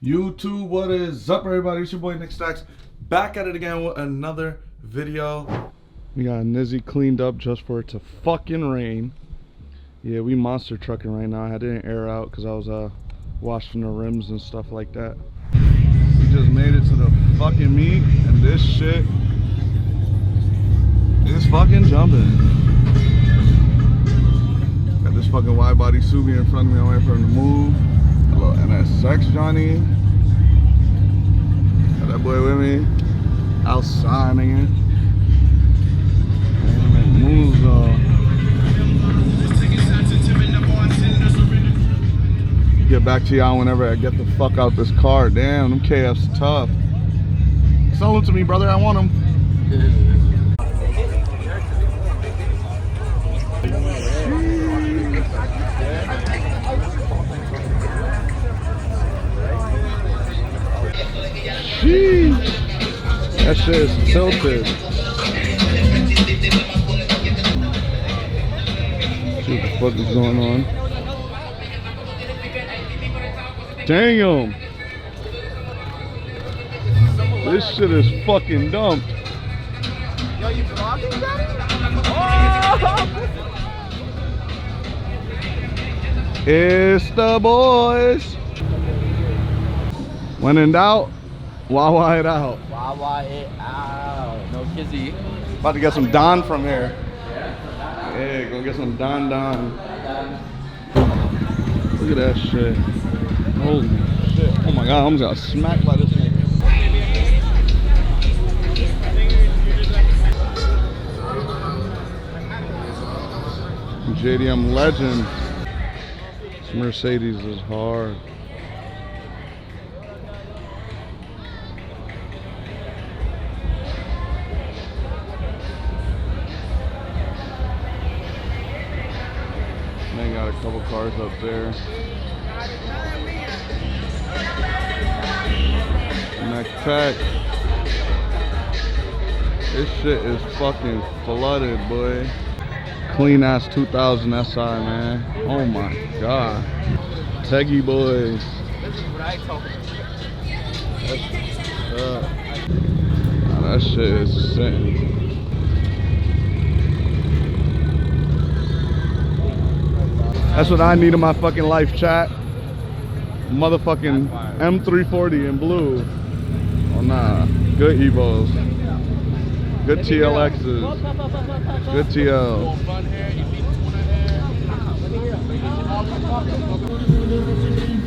YouTube, what is up, everybody? It's your boy Nick Stacks, back at it again with another video. We got Nizzy cleaned up just for it to fucking rain. Yeah, we monster trucking right now. I didn't air out because I was washing the rims and stuff like that. We just made it to the fucking meet, and this shit is fucking jumping. Got this fucking wide body Subi in front of me. I'm waiting for him to move. Hello, NSX Johnny. Got that boy with me. Outside, nigga. Moves Get back to y'all whenever I get the fuck out this car. Damn, them KF's tough. Sell them to me, brother. I want them. Sheesh. That shit is tilted. See what the fuck is going on. Damn. This shit is fucking dumb. Yo, you vlogging, Daddy? Oh! It's the boys. When in doubt, Wawa it out. Wawa it out. No kizzy. About to get some Don from here. Yeah, go get some Don. Look at that shit. Holy shit. Oh my god, I almost got smacked by this nigga. JDM legend. This Mercedes is hard. They got a couple cars up there. Next pack. This shit is fucking flooded, boy. Clean ass 2000 SI, man. Oh my god. Teggy boys. This is what I talk about. That shit is sitting. That's what I need in my fucking life, chat. Motherfucking M340 in blue. Oh nah, good Evos. Good TLXs. Good TL.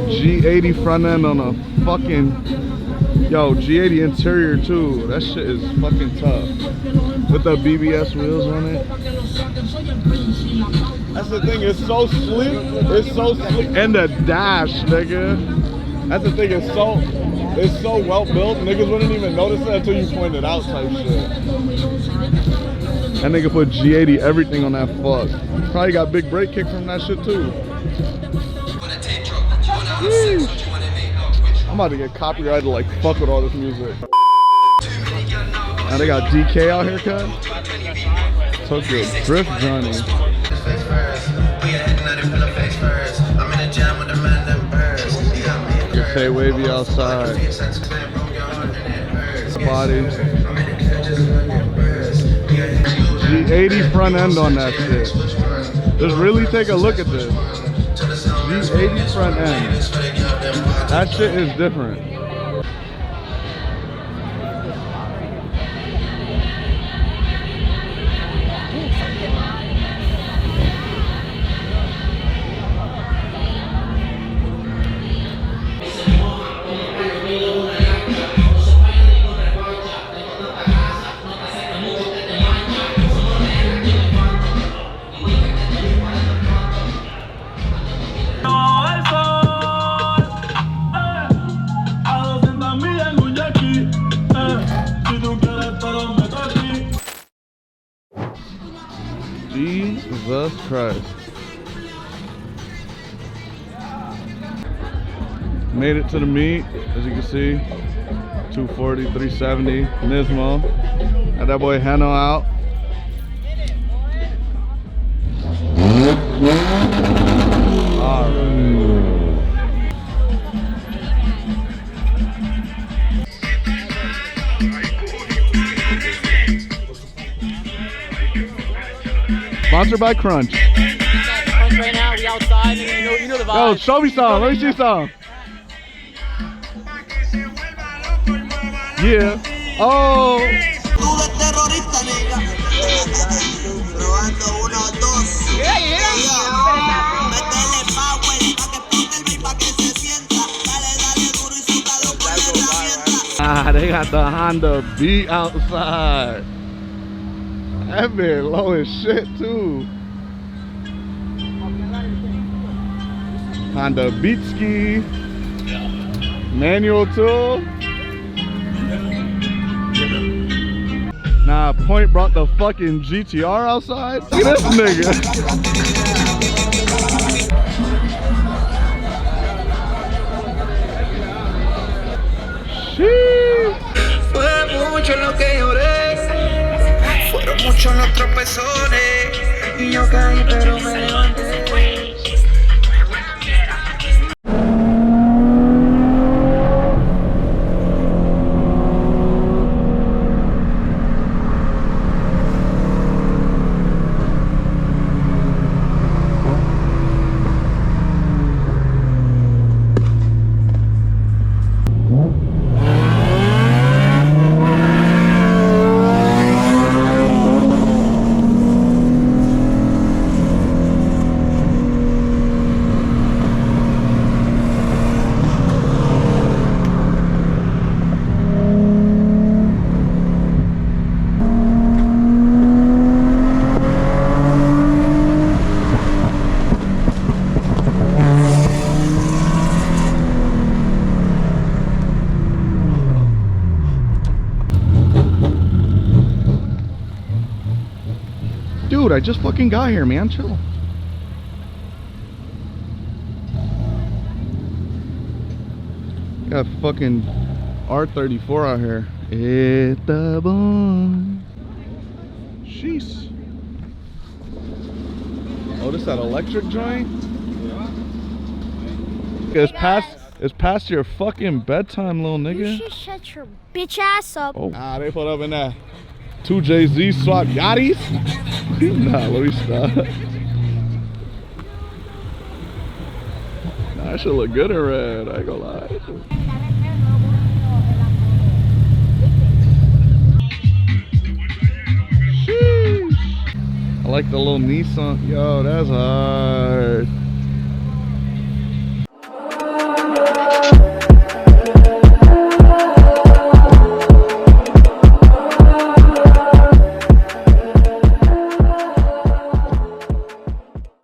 G80 front end on a fucking... Yo, G80 interior too. That shit is fucking tough. With the BBS wheels on it. That's the thing, it's so sleek. It's so sleek. And the dash, nigga. That's the thing, it's so well built. Niggas wouldn't even notice it until you point it out type shit. That nigga put G80 everything on that fuck. Probably got big brake kick from that shit too. Yeesh. I'm about to get copyrighted like fuck with all this music. Now they got DK out here, cuz. Tokyo Drift Johnny. You say wavy outside. Body. G80 front end on that shit. Just really take a look at this. G80 front end. That shit is different. Jesus Christ. Made it to the meet, as you can see. 240, 370, Nismo. Got that boy Heno out. Sponsored by Crunch. Crunch right now. We outside. You know the vibe. Yo, show me some. Let me see some. Yeah. Oh. Ah, they got the Honda Beat outside. That bit low as shit too. Honda Beat Ski. Manual tool. Nah, Point brought the fucking GTR outside. Look at this nigga. Fue mucho lo que lloré, fueron muchos los tropezones y yo caí pero me levanté. Dude, I just fucking got here, man. Chill. Got fucking R34 out here. Etabon. Sheesh. Oh, this that electric joint? It's past your fucking bedtime, little nigga. You should shut your bitch ass up. Oh. Ah, they put up in that 2JZ swap yachties? Nah, let me stop. Nah, that should look good in red, I ain't gonna lie. Sheesh. I like the little Nissan. Yo, that's hard.